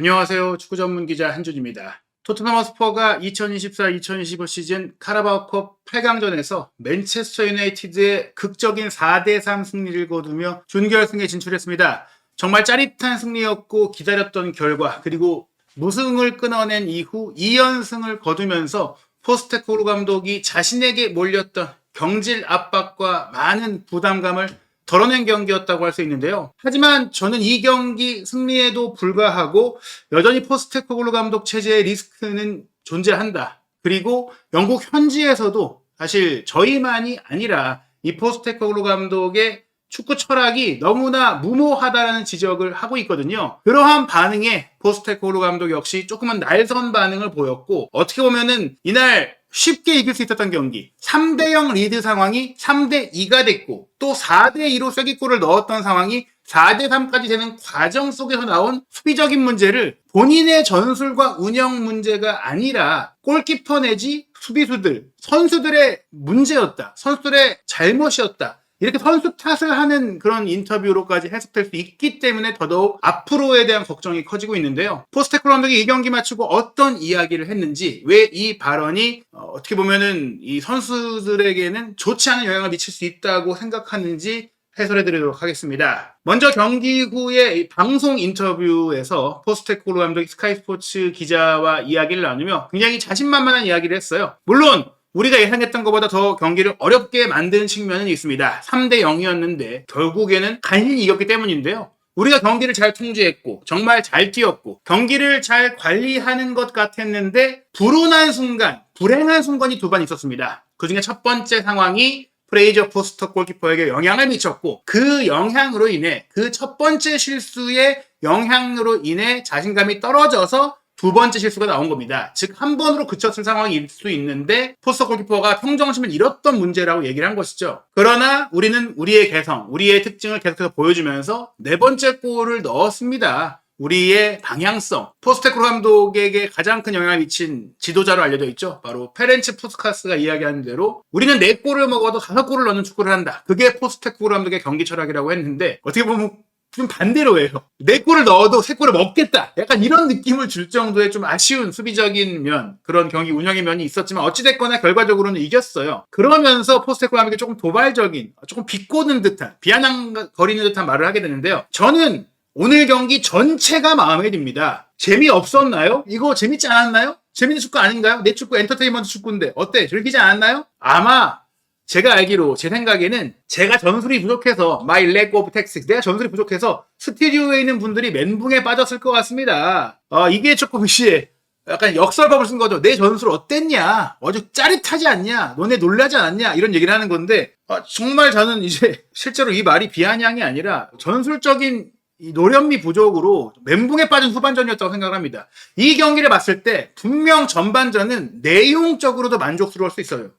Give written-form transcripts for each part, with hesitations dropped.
안녕하세요. 축구 전문 기자 한준입니다. 토트넘 허스퍼가 2024-2025 시즌 카라바오컵 8강전에서 맨체스터 유나이티드의 극적인 4대3 승리를 거두며 준결승에 진출했습니다. 정말 짜릿한 승리였고 기다렸던 결과, 그리고 무승을 끊어낸 이후 2연승을 거두면서 포스테코글루 감독이 자신에게 몰렸던 경질 압박과 많은 부담감을 덜어낸 경기였다고 할 수 있는데요. 하지만 저는 이 경기 승리에도 불구하고 여전히 포스테코글루 감독 체제의 리스크는 존재한다. 그리고 영국 현지에서도 사실 저희만이 아니라 이 포스테코글루 감독의 축구 철학이 너무나 무모하다라는 지적을 하고 있거든요. 그러한 반응에 포스테코글루 감독 역시 조금은 날선 반응을 보였고, 어떻게 보면은 이날 쉽게 이길 수 있었던 경기 3대0 리드 상황이 3대2가 됐고, 또 4대2로 쐐기골을 넣었던 상황이 4대3까지 되는 과정 속에서 나온 수비적인 문제를 본인의 전술과 운영 문제가 아니라 골키퍼 내지 수비수들, 선수들의 문제였다, 선수들의 잘못이었다, 이렇게 선수 탓을 하는 그런 인터뷰로까지 해석될 수 있기 때문에 더더욱 앞으로에 대한 걱정이 커지고 있는데요. 포스테코글루 감독이 이 경기 마치고 어떤 이야기를 했는지, 왜 이 발언이 어떻게 보면은 이 선수들에게는 좋지 않은 영향을 미칠 수 있다고 생각하는지 해설해 드리도록 하겠습니다. 먼저 경기 후에 방송 인터뷰에서 포스테코글루 감독이 스카이 스포츠 기자와 이야기를 나누며 굉장히 자신만만한 이야기를 했어요. 물론 우리가 예상했던 것보다 더 경기를 어렵게 만드는 측면은 있습니다. 3대0이었는데 결국에는 간신히 이겼기 때문인데요. 우리가 경기를 잘 통제했고 정말 잘 뛰었고 경기를 잘 관리하는 것 같았는데 불운한 순간, 불행한 순간이 두 번 있었습니다. 그중에 첫 번째 상황이 프레이저 포스터 골키퍼에게 영향을 미쳤고, 그 영향으로 인해, 그 첫 번째 실수의 영향으로 인해 자신감이 떨어져서 두 번째 실수가 나온 겁니다. 즉, 한 번으로 그쳤을 상황일 수 있는데 포스터 골키퍼가 평정심을 잃었던 문제라고 얘기를 한 것이죠. 그러나 우리는 우리의 개성, 우리의 특징을 계속해서 보여주면서 네 번째 골을 넣었습니다. 우리의 방향성, 포스테코글루 감독에게 가장 큰 영향을 미친 지도자로 알려져 있죠. 바로 페렌츠 푸스카스가 이야기하는 대로 우리는 4골을 먹어도 5골을 넣는 축구를 한다. 그게 포스테코글루 감독의 경기 철학이라고 했는데, 어떻게 보면 좀 반대로 해요. 4골을 넣어도 3골을 먹겠다, 약간 이런 느낌을 줄 정도의 좀 아쉬운 수비적인 면, 그런 경기 운영의 면이 있었지만 어찌됐거나 결과적으로는 이겼어요. 그러면서 포스테코글루 감독이 조금 도발적인, 조금 비꼬는 듯한, 비아냥거리는 듯한 말을 하게 되는데요. 저는 오늘 경기 전체가 마음에 듭니다. 재미없었나요? 이거 재밌지 않았나요? 재밌는 축구 아닌가요? 내 축구 엔터테인먼트 축구인데 어때? 즐기지 않았나요? 아마 제가 알기로, 제 생각에는 제가 전술이 부족해서, my lack of tactics, 내가 전술이 부족해서 스튜디오에 있는 분들이 멘붕에 빠졌을 것 같습니다. 이게 조금 약간 역설법을 쓴 거죠. 내 전술 어땠냐? 아주 짜릿하지 않냐? 너네 놀라지 않았냐? 이런 얘기를 하는 건데, 정말 저는 이제 실제로 이 말이 비아냥이 아니라 전술적인 이 노련미 부족으로 멘붕에 빠진 후반전이었다고 생각을 합니다. 이 경기를 봤을 때 분명 전반전은 내용적으로도 만족스러울 수 있어요.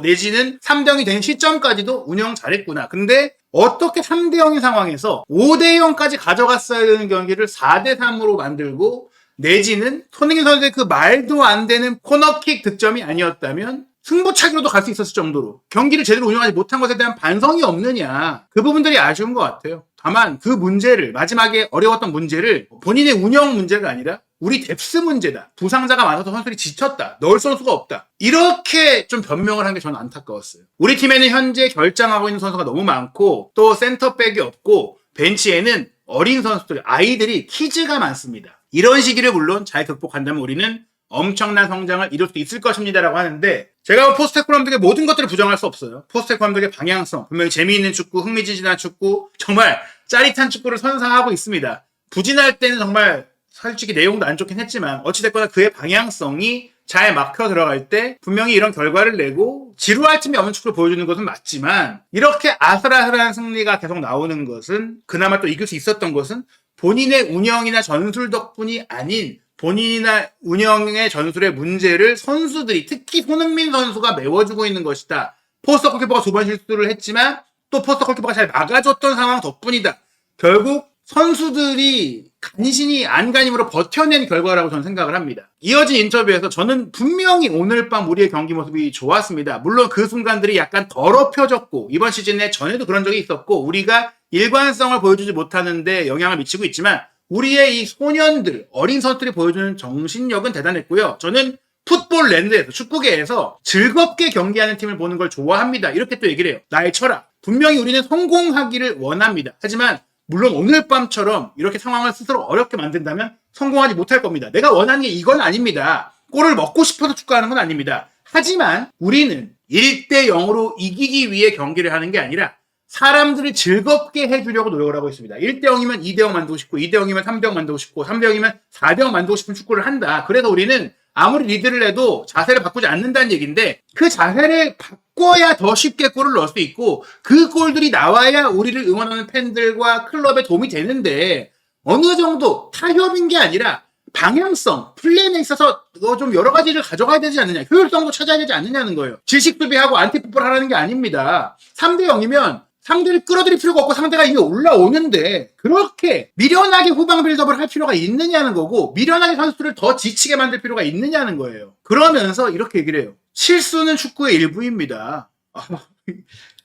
내지는 3대0이 된 시점까지도 운영 잘했구나. 근데 어떻게 3대0인 상황에서 5대0까지 가져갔어야 되는 경기를 4대3으로 만들고, 내지는 손흥민 선수의 그 말도 안 되는 코너킥 득점이 아니었다면 승부차기로도 갈 수 있었을 정도로 경기를 제대로 운영하지 못한 것에 대한 반성이 없느냐, 그 부분들이 아쉬운 것 같아요. 다만 그 문제를, 마지막에 어려웠던 문제를 본인의 운영 문제가 아니라 우리 뎁스 문제다, 부상자가 많아서 선수들이 지쳤다, 넣을 선수가 없다, 이렇게 좀 변명을 한 게 저는 안타까웠어요. 우리 팀에는 현재 결장하고 있는 선수가 너무 많고, 또 센터백이 없고, 벤치에는 어린 선수들, 아이들이, 키즈가 많습니다. 이런 시기를 물론 잘 극복한다면 우리는 엄청난 성장을 이룰 수 있을 것입니다라고 하는데, 제가 포스테코글루 감독의 모든 것들을 부정할 수 없어요. 포스테코글루 감독의 방향성, 분명히 재미있는 축구, 흥미진진한 축구, 정말 짜릿한 축구를 선사하고 있습니다. 부진할 때는 정말 솔직히 내용도 안 좋긴 했지만 어찌됐거나 그의 방향성이 잘 막혀 들어갈 때 분명히 이런 결과를 내고 지루할 틈이 없는 축구를 보여주는 것은 맞지만, 이렇게 아슬아슬한 승리가 계속 나오는 것은, 그나마 또 이길 수 있었던 것은 본인의 운영이나 전술 덕분이 아닌 본인이나 운영의 전술의 문제를 선수들이, 특히 손흥민 선수가 메워주고 있는 것이다. 포스터 골키퍼가 2번 실수를 했지만 또 포스터 골키퍼가 잘 막아줬던 상황 덕분이다. 결국 선수들이 간신히 안간힘으로 버텨낸 결과라고 저는 생각을 합니다. 이어진 인터뷰에서 저는 분명히 오늘 밤 우리의 경기 모습이 좋았습니다. 물론 그 순간들이 약간 더럽혀졌고, 이번 시즌에 전에도 그런 적이 있었고, 우리가 일관성을 보여주지 못하는데 영향을 미치고 있지만 우리의 이 소년들, 어린 선수들이 보여주는 정신력은 대단했고요. 저는 풋볼랜드에서, 축구계에서 즐겁게 경기하는 팀을 보는 걸 좋아합니다. 이렇게 또 얘기를 해요. 나의 철학. 분명히 우리는 성공하기를 원합니다. 하지만 물론 오늘 밤처럼 이렇게 상황을 스스로 어렵게 만든다면 성공하지 못할 겁니다. 내가 원하는 게 이건 아닙니다. 골을 먹고 싶어서 축구하는 건 아닙니다. 하지만 우리는 1대 0으로 이기기 위해 경기를 하는 게 아니라 사람들을 즐겁게 해주려고 노력을 하고 있습니다. 1대 0이면 2대 0 만들고 싶고 2대 0이면 3대 0 만들고 싶고 3대 0이면 4대 0 만들고 싶은 축구를 한다. 그래서 우리는 아무리 리드를 해도 자세를 바꾸지 않는다는 얘기인데 그 자세를 바꿔야 더 쉽게 골을 넣을 수 있고 그 골들이 나와야 우리를 응원하는 팬들과 클럽에 도움이 되는데 어느 정도 타협인 게 아니라 방향성, 플랜에 있어서 좀 여러 가지를 가져가야 되지 않느냐, 효율성도 찾아야 되지 않느냐는 거예요. 질식 수비하고 안티풋볼 하라는 게 아닙니다. 3대 0이면 상대를 끌어들일 필요가 없고 상대가 이미 올라오는데 그렇게 미련하게 후방 빌드업을 할 필요가 있느냐는 거고 미련하게 선수들을 더 지치게 만들 필요가 있느냐는 거예요. 그러면서 이렇게 얘기를 해요. 실수는 축구의 일부입니다.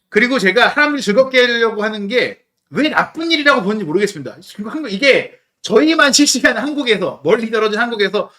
그리고 제가 사람들이 즐겁게 하려고 하는 게 왜 나쁜 일이라고 보는지 모르겠습니다. 이게 저희만 실시간 한국에서 멀리 떨어진 한국에서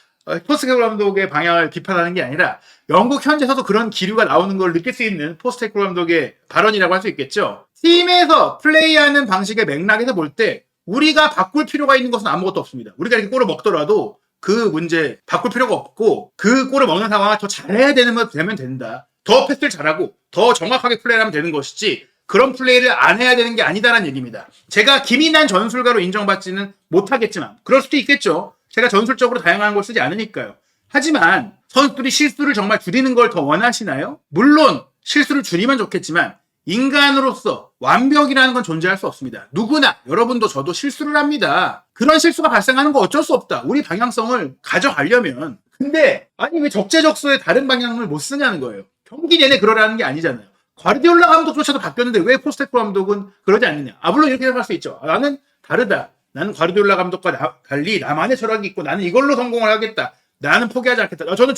포스테코글루 감독의 방향을 비판하는 게 아니라 영국 현지에서도 그런 기류가 나오는 걸 느낄 수 있는 포스테코글루 감독의 발언이라고 할 수 있겠죠. 팀에서 플레이하는 방식의 맥락에서 볼 때 우리가 바꿀 필요가 있는 것은 아무것도 없습니다. 우리가 이렇게 골을 먹더라도 그 문제 바꿀 필요가 없고 그 골을 먹는 상황을 더 잘해야 되면 된다. 더 패스를 잘하고 더 정확하게 플레이를 하면 되는 것이지 그런 플레이를 안 해야 되는 게 아니다라는 얘기입니다. 제가 기민한 전술가로 인정받지는 못하겠지만 그럴 수도 있겠죠. 제가 전술적으로 다양한 걸 쓰지 않으니까요. 하지만 선수들이 실수를 정말 줄이는 걸 더 원하시나요? 물론 실수를 줄이면 좋겠지만 인간으로서 완벽이라는 건 존재할 수 없습니다. 누구나 여러분도 저도 실수를 합니다. 그런 실수가 발생하는 거 어쩔 수 없다. 우리 방향성을 가져가려면. 근데 아니 왜 적재적소에 다른 방향을 못 쓰냐는 거예요. 경기 내내 그러라는 게 아니잖아요. 과르디올라 감독조차도 바뀌었는데 왜 포스테코글루 감독은 그러지 않느냐. 물론 이렇게 생각할 수 있죠. 나는 다르다. 나는 과르디올라 감독과 달리 나만의 철학이 있고 나는 이걸로 성공을 하겠다. 나는 포기하지 않겠다. 저는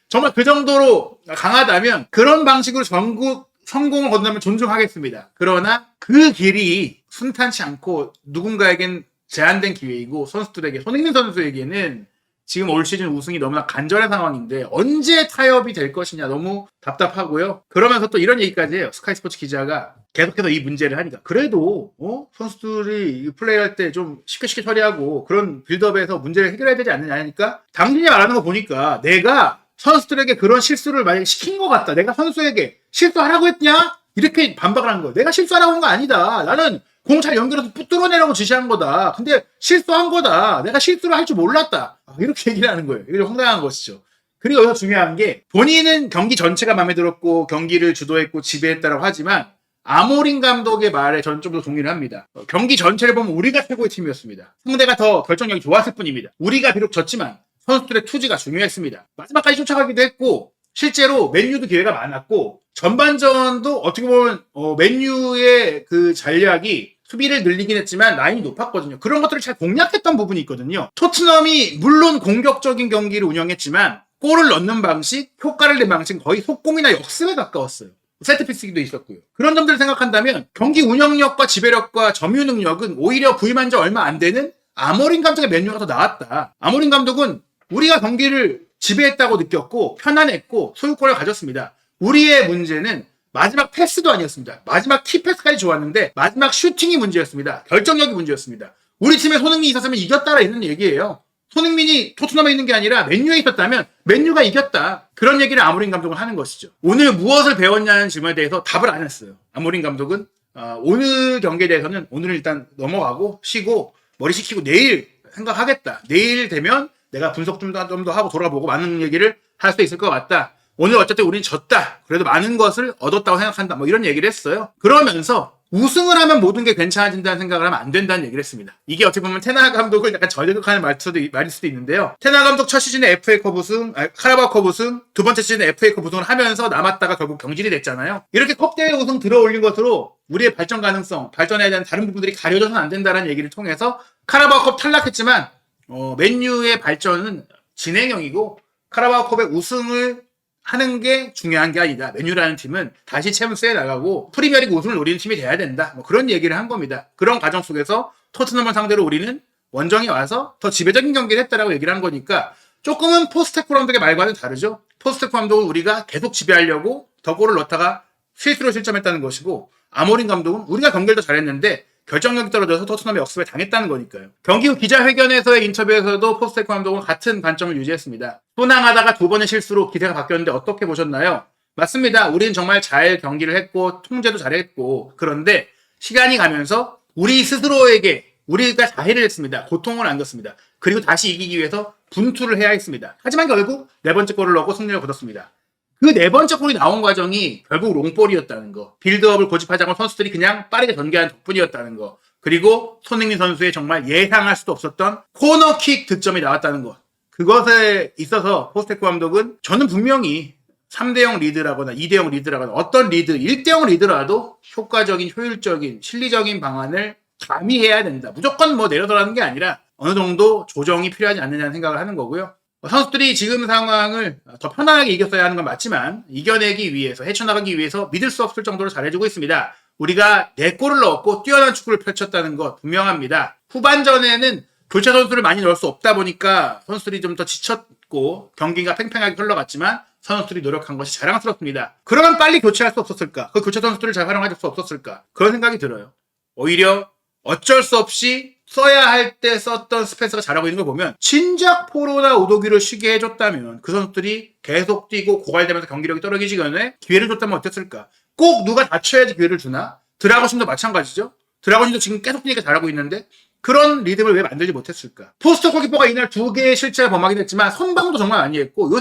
정말 그 정도로 강하다면 그런 방식으로 전국 성공을 거둔다면 존중하겠습니다. 그러나 그 길이 순탄치 않고 누군가에겐 제한된 기회이고 선수들에게 손흥민 선수에게는 지금 올 시즌 우승이 너무나 간절한 상황인데 언제 타협이 될 것이냐 너무 답답하고요. 그러면서 또 이런 얘기까지 해요. 스카이 스포츠 기자가 계속해서 이 문제를 하니까 그래도 선수들이 플레이할 때 좀 쉽게 처리하고 그런 빌드업에서 문제를 해결해야 되지 않느냐 하니까 당신이 말하는 거 보니까 내가 선수들에게 그런 실수를 만약에 시킨 것 같다. 내가 선수에게 실수하라고 했냐? 이렇게 반박을 하는 거예요. 내가 실수하라고 한 거 아니다. 나는 공 잘 연결해서 뚫어내라고 지시한 거다. 근데 실수한 거다. 내가 실수를 할 줄 몰랐다. 이렇게 얘기를 하는 거예요. 이게 황당한 것이죠. 그리고 여기서 중요한 게 본인은 경기 전체가 마음에 들었고 경기를 주도했고 지배했다라고 하지만 아모린 감독의 말에 저는 좀 더 동의를 합니다. 경기 전체를 보면 우리가 최고의 팀이었습니다. 상대가 더 결정력이 좋았을 뿐입니다. 우리가 비록 졌지만 선수들의 투지가 중요했습니다. 마지막까지 쫓아가기도 했고 실제로 맨유도 기회가 많았고 전반전도 어떻게 보면 맨유의 그 전략이 수비를 늘리긴 했지만 라인이 높았거든요. 그런 것들을 잘 공략했던 부분이 있거든요. 토트넘이 물론 공격적인 경기를 운영했지만 골을 넣는 방식, 효과를 낸 방식은 거의 속공이나 역습에 가까웠어요. 세트피스기도 있었고요. 그런 점들을 생각한다면 경기 운영력과 지배력과 점유 능력은 오히려 부임한 지 얼마 안 되는 아모린 감독의 맨유가 더 나았다. 아모린 감독은 우리가 경기를 지배했다고 느꼈고 편안했고 소유권을 가졌습니다. 우리의 문제는 마지막 패스도 아니었습니다. 마지막 키패스까지 좋았는데 마지막 슈팅이 문제였습니다. 결정력이 문제였습니다. 우리 팀에 손흥민이 있었으면 이겼다라는 얘기예요. 손흥민이 토트넘에 있는 게 아니라 맨유에 있었다면 맨유가 이겼다. 그런 얘기를 아모린 감독은 하는 것이죠. 오늘 무엇을 배웠냐는 질문에 대해서 답을 안 했어요. 아모린 감독은 오늘 경기에 대해서는 오늘은 일단 넘어가고 쉬고 머리 식히고 내일 생각하겠다. 내일 되면 내가 분석 좀 더 하고 돌아보고 많은 얘기를 할 수 있을 것 같다. 오늘 어쨌든 우리는 졌다. 그래도 많은 것을 얻었다고 생각한다. 이런 얘기를 했어요. 그러면서 우승을 하면 모든 게 괜찮아진다는 생각을 하면 안 된다는 얘기를 했습니다. 이게 어떻게 보면 테나 감독을 약간 저격하는 말일 수도 있는데요. 테나 감독 첫 시즌에 FA컵 우승, 카라바오컵 우승, 두 번째 시즌에 FA컵 우승을 하면서 남았다가 결국 경질이 됐잖아요. 이렇게 컵대회 우승 들어올린 것으로 우리의 발전 가능성, 발전해야 되는 다른 부분들이 가려져서는 안 된다는 얘기를 통해서 카라바오컵 탈락했지만 맨유의 발전은 진행형이고 카라바오컵의 우승을 하는 게 중요한 게 아니다. 맨유라는 팀은 다시 챔스에 나가고 프리미어리그 우승을 노리는 팀이 돼야 된다. 그런 얘기를 한 겁니다. 그런 과정 속에서 토트넘을 상대로 우리는 원정에 와서 더 지배적인 경기를 했다라고 얘기를 한 거니까 조금은 포스테코 감독의 말과는 다르죠. 포스테코 감독은 우리가 계속 지배하려고 더 골을 넣다가 실수로 실점했다는 것이고, 아모린 감독은 우리가 경기를 더 잘했는데 결정력이 떨어져서 토트넘의 역습에 당했다는 거니까요. 경기 후 기자회견에서의 인터뷰에서도 포스테코 감독은 같은 관점을 유지했습니다. 순항하다가 두 번의 실수로 기세가 바뀌었는데 어떻게 보셨나요? 맞습니다. 우리는 정말 잘 경기를 했고 통제도 잘했고, 그런데 시간이 가면서 우리 스스로에게 우리가 자해를 했습니다. 고통을 안겼습니다. 그리고 다시 이기기 위해서 분투를 해야 했습니다. 하지만 결국 네 번째 골을 넣고 승리를 거뒀습니다. 그 네 번째 골이 나온 과정이 결국 롱볼이었다는 거, 빌드업을 고집하지 않고 선수들이 그냥 빠르게 전개한 덕분이었다는 거, 그리고 손흥민 선수의 정말 예상할 수도 없었던 코너킥 득점이 나왔다는 것, 그것에 있어서 포스테코 감독은 저는 분명히 3대0 리드라거나 2대0 리드라거나 어떤 리드, 1대0 리드라도 효과적인, 효율적인, 실리적인 방안을 가미해야 된다. 무조건 뭐 내려더라는 게 아니라 어느 정도 조정이 필요하지 않느냐는 생각을 하는 거고요. 선수들이 지금 상황을 더 편안하게 이겼어야 하는 건 맞지만 이겨내기 위해서, 헤쳐나가기 위해서 믿을 수 없을 정도로 잘해주고 있습니다. 우리가 4골을 넣었고 뛰어난 축구를 펼쳤다는 것 분명합니다. 후반전에는 교체 선수를 많이 넣을 수 없다 보니까 선수들이 좀 더 지쳤고 경기가 팽팽하게 흘러갔지만 선수들이 노력한 것이 자랑스럽습니다. 그러면 빨리 교체할 수 없었을까? 그 교체 선수들을 잘 활용할 수 없었을까? 그런 생각이 들어요. 오히려 어쩔 수 없이 써야 할 때 썼던 스펜서가 잘하고 있는 걸 보면 진작 포로나 우도기를 쉬게 해줬다면 그 선수들이 계속 뛰고 고갈되면서 경기력이 떨어지기 전에 기회를 줬다면 어땠을까? 꼭 누가 다쳐야지 기회를 주나? 드라고신도 마찬가지죠. 드라고신도 지금 계속 뛰니까 잘하고 있는데 그런 리듬을 왜 만들지 못했을까? 포스터 골키퍼가 이날 2개의 실책을 범하긴 했지만 선방도 정말 많이 했고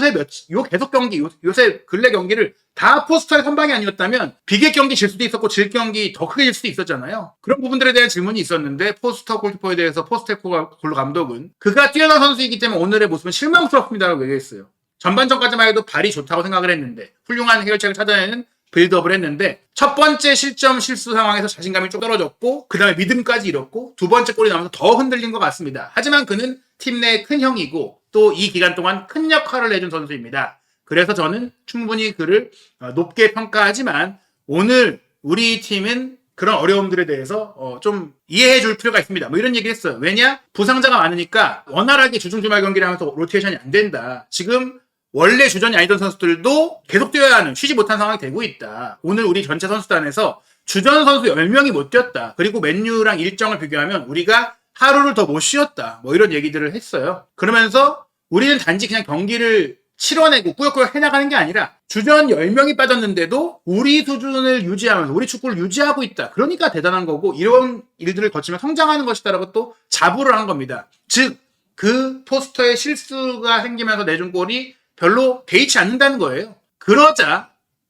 요 계속 경기, 요새 근래 경기를 다 포스터의 선방이 아니었다면 비계 경기 질 수도 있었고 질 경기 더 크게 질 수도 있었잖아요. 그런 부분들에 대한 질문이 있었는데 포스터 골키퍼에 대해서 포스테코 감독은 그가 뛰어난 선수이기 때문에 오늘의 모습은 실망스럽습니다라고 얘기했어요. 전반전까지만 해도 발이 좋다고 생각을 했는데 훌륭한 해결책을 찾아내는 빌드업을 했는데 첫 번째 실점 실수 상황에서 자신감이 좀 떨어졌고 그 다음에 믿음까지 잃었고 두 번째 골이 나오면서 더 흔들린 것 같습니다. 하지만 그는 팀 내의 큰 형이고 또 이 기간 동안 큰 역할을 해준 선수입니다. 그래서 저는 충분히 그를 높게 평가하지만 오늘 우리 팀은 그런 어려움들에 대해서 좀 이해해 줄 필요가 있습니다. 뭐 이런 얘기를 했어요. 왜냐? 부상자가 많으니까 원활하게 주중 주말 경기를 하면서 로테이션이 안 된다. 지금 원래 주전이 아니던 선수들도 계속 뛰어야 하는, 쉬지 못한 상황이 되고 있다. 오늘 우리 전체 선수단에서 주전 선수 10명이 못 뛰었다. 그리고 맨유랑 일정을 비교하면 우리가 하루를 더 못 쉬었다. 뭐 이런 얘기들을 했어요. 그러면서 우리는 단지 그냥 경기를 치러내고 꾸역꾸역 해나가는 게 아니라 주전 10명이 빠졌는데도 우리 수준을 유지하면서 우리 축구를 유지하고 있다. 그러니까 대단한 거고 이런 일들을 거치며 성장하는 것이다라고 또 자부를 한 겁니다. 즉, 그 포스터에 실수가 생기면서 내준 골이 별로 개의치 않는다는 거예요. 그러자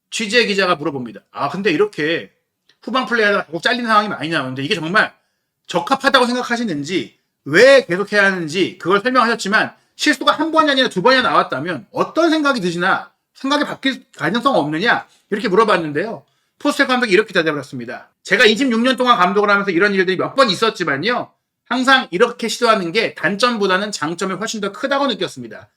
취재 기자가 물어봅니다. 근데 이렇게 후방 플레이하다가 꼭 잘리는 상황이 많이 나오는데 이게 정말 적합하다고 생각하시는지 왜 계속 해야 하는지 그걸 설명하셨지만 실수가 한 번이 아니라 두 번이나 나왔다면 어떤 생각이 드시나? 생각이 바뀔 가능성 없느냐? 이렇게 물어봤는데요. 포스테코 감독이 이렇게 대답을 했습니다. 제가 26년 동안 감독을 하면서 이런 일들이 몇 번 있었지만요. 항상 이렇게 시도하는 게 단점보다는 장점이 훨씬 더 크다고 느꼈습니다.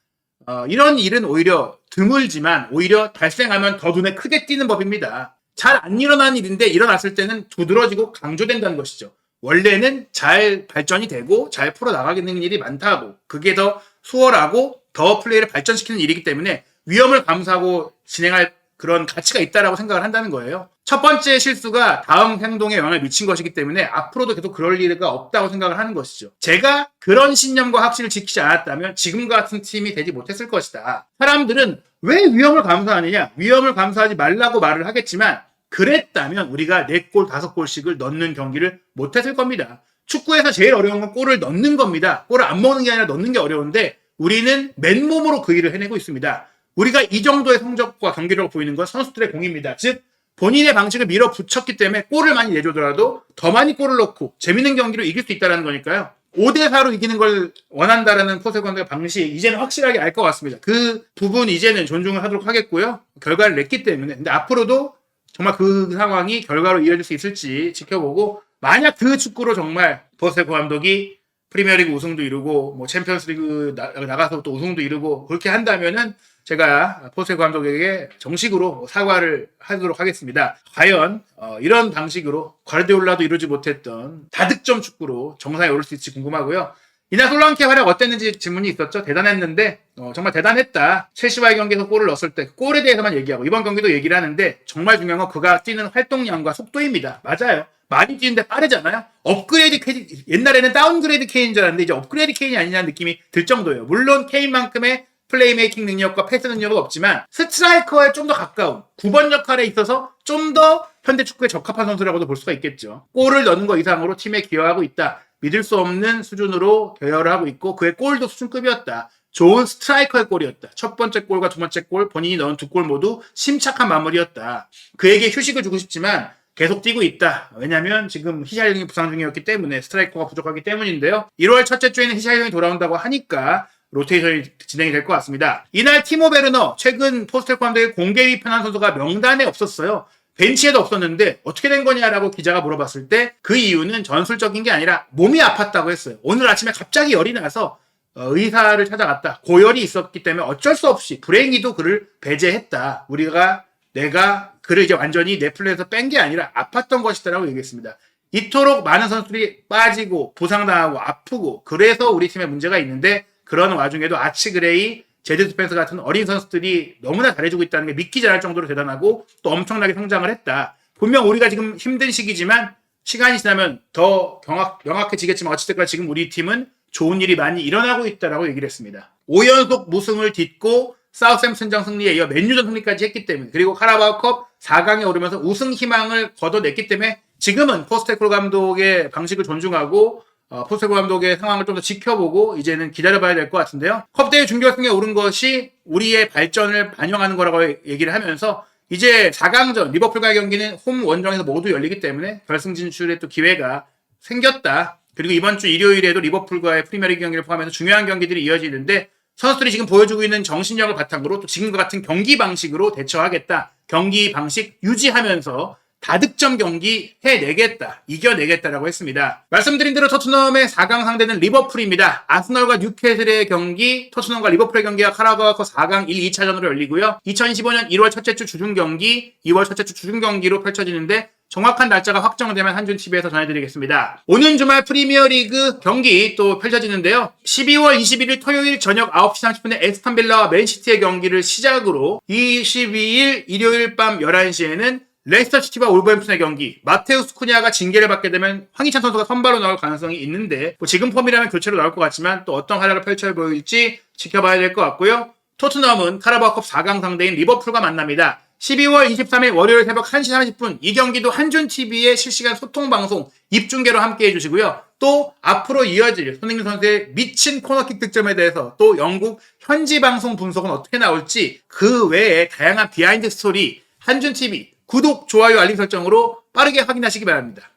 이런 일은 오히려 드물지만 오히려 발생하면 더 눈에 크게 띄는 법입니다. 잘 안 일어나는 일인데 일어났을 때는 두드러지고 강조된다는 것이죠. 원래는 잘 발전이 되고 잘 풀어나가는 일이 많다고, 그게 더 수월하고 더 플레이를 발전시키는 일이기 때문에 위험을 감수하고 진행할 그런 가치가 있다라고 생각을 한다는 거예요. 첫 번째 실수가 다음 행동에 영향을 미친 것이기 때문에 앞으로도 계속 그럴 일가 없다고 생각을 하는 것이죠. 제가 그런 신념과 확신을 지키지 않았다면 지금과 같은 팀이 되지 못했을 것이다. 사람들은 왜 위험을 감수하느냐? 위험을 감수하지 말라고 말을 하겠지만 그랬다면 우리가 4골, 5골씩을 넣는 경기를 못했을 겁니다. 축구에서 제일 어려운 건 골을 넣는 겁니다. 골을 안 먹는 게 아니라 넣는 게 어려운데 우리는 맨몸으로 그 일을 해내고 있습니다. 우리가 이 정도의 성적과 경기력을 보이는 건 선수들의 공입니다. 즉 본인의 방식을 밀어붙였기 때문에 골을 많이 내주더라도 더 많이 골을 넣고 재밌는 경기로 이길 수 있다는 거니까요. 5대4로 이기는 걸 원한다라는 포스테코 감독의 방식 이제는 확실하게 알 것 같습니다. 그 부분 이제는 존중을 하도록 하겠고요. 결과를 냈기 때문에. 근데 앞으로도 정말 그 상황이 결과로 이어질 수 있을지 지켜보고 만약 그 축구로 정말 포스테코 감독이 프리미어리그 우승도 이루고 뭐 챔피언스리그 나가서 또 우승도 이루고 그렇게 한다면은 제가 포스테코 감독에게 정식으로 사과를 하도록 하겠습니다. 과연 이런 방식으로 과르디올라도 이루지 못했던 다득점 축구로 정상에 오를 수 있을지 궁금하고요. 이날 솔랑케 활약 어땠는지 질문이 있었죠. 대단했는데 정말 대단했다. 첼시와의 경기에서 골을 넣었을 때 골에 대해서만 얘기하고 이번 경기도 얘기를 하는데 정말 중요한 건 그가 뛰는 활동량과 속도입니다. 맞아요. 많이 뛰는데 빠르잖아요. 업그레이드 케인, 옛날에는 다운그레이드 케인인 줄 알았는데 이제 업그레이드 케인이 아니냐는 느낌이 들 정도예요. 물론 케인만큼의 플레이메이킹 능력과 패스 능력은 없지만 스트라이커에 좀 더 가까운 9번 역할에 있어서 좀 더 현대 축구에 적합한 선수라고도 볼 수가 있겠죠. 골을 넣는 것 이상으로 팀에 기여하고 있다. 믿을 수 없는 수준으로 대여를 하고 있고 그의 골도 수준급이었다. 좋은 스트라이커의 골이었다. 첫 번째 골과 두 번째 골, 본인이 넣은 두 골 모두 심착한 마무리였다. 그에게 휴식을 주고 싶지만 계속 뛰고 있다. 왜냐면 지금 히샬링이 부상 중이었기 때문에 스트라이커가 부족하기 때문인데요. 1월 첫째 주에는 히샬링이 돌아온다고 하니까 로테이션이 진행이 될 것 같습니다. 이날 티모 베르너 최근 포스텔 감독의 공개 위편한 선수가 명단에 없었어요. 벤치에도 없었는데 어떻게 된 거냐라고 기자가 물어봤을 때 그 이유는 전술적인 게 아니라 몸이 아팠다고 했어요. 오늘 아침에 갑자기 열이 나서 의사를 찾아갔다. 고열이 있었기 때문에 어쩔 수 없이 불행히도 그를 배제했다. 내가 그를 이제 완전히 내 플레이에서 뺀 게 아니라 아팠던 것이다라고 얘기했습니다. 이토록 많은 선수들이 빠지고 부상당하고 아프고 그래서 우리 팀에 문제가 있는데 그런 와중에도 아치 그레이, 제드 스펜서 같은 어린 선수들이 너무나 잘해주고 있다는 게 믿기지 않을 정도로 대단하고 또 엄청나게 성장을 했다. 분명 우리가 지금 힘든 시기지만 시간이 지나면 더 명확해지겠지만 어쨌든 지금 우리 팀은 좋은 일이 많이 일어나고 있다라고 얘기를 했습니다. 5연속 무승을 딛고 사우샘튼전 승리에 이어 맨유전 승리까지 했기 때문에 그리고 카라바오컵 4강에 오르면서 우승 희망을 거둬냈기 때문에 지금은 포스테코글루 감독의 방식을 존중하고 포스테코글루 감독의 상황을 좀 더 지켜보고 이제는 기다려봐야 될 것 같은데요. 컵대회 준결승에 오른 것이 우리의 발전을 반영하는 거라고 얘기를 하면서 이제 4강전 리버풀과의 경기는 홈 원정에서 모두 열리기 때문에 결승 진출의 또 기회가 생겼다. 그리고 이번 주 일요일에도 리버풀과의 프리미어리그 경기를 포함해서 중요한 경기들이 이어지는데 선수들이 지금 보여주고 있는 정신력을 바탕으로 또 지금과 같은 경기 방식으로 대처하겠다. 경기 방식 유지하면서 다득점 경기 해내겠다. 이겨내겠다라고 했습니다. 말씀드린 대로 토트넘의 4강 상대는 리버풀입니다. 아스널과 뉴캐슬의 경기, 토트넘과 리버풀의 경기가 카라바오컵 4강 1, 2차전으로 열리고요. 2025년 1월 첫째 주 주중 경기, 2월 첫째 주 주중 경기로 펼쳐지는데 정확한 날짜가 확정되면 한준TV에서 전해드리겠습니다. 오는 주말 프리미어리그 경기 또 펼쳐지는데요. 12월 21일 토요일 저녁 9시 30분에 에스턴 빌라와 맨시티의 경기를 시작으로 22일 일요일 밤 11시에는 레스터 시티와 올버햄튼의 경기, 마테우스 쿠냐가 징계를 받게 되면 황희찬 선수가 선발로 나올 가능성이 있는데 지금 폼이라면 교체로 나올 것 같지만 또 어떤 활약을 펼쳐 보일지 지켜봐야 될 것 같고요. 토트넘은 카라바오컵 4강 상대인 리버풀과 만납니다. 12월 23일 월요일 새벽 1시 30분 이 경기도 한준TV의 실시간 소통방송 입중계로 함께해 주시고요. 또 앞으로 이어질 손흥민 선수의 미친 코너킥 득점에 대해서 또 영국 현지 방송 분석은 어떻게 나올지 그 외에 다양한 비하인드 스토리 한준TV 구독, 좋아요, 알림 설정으로 빠르게 확인하시기 바랍니다.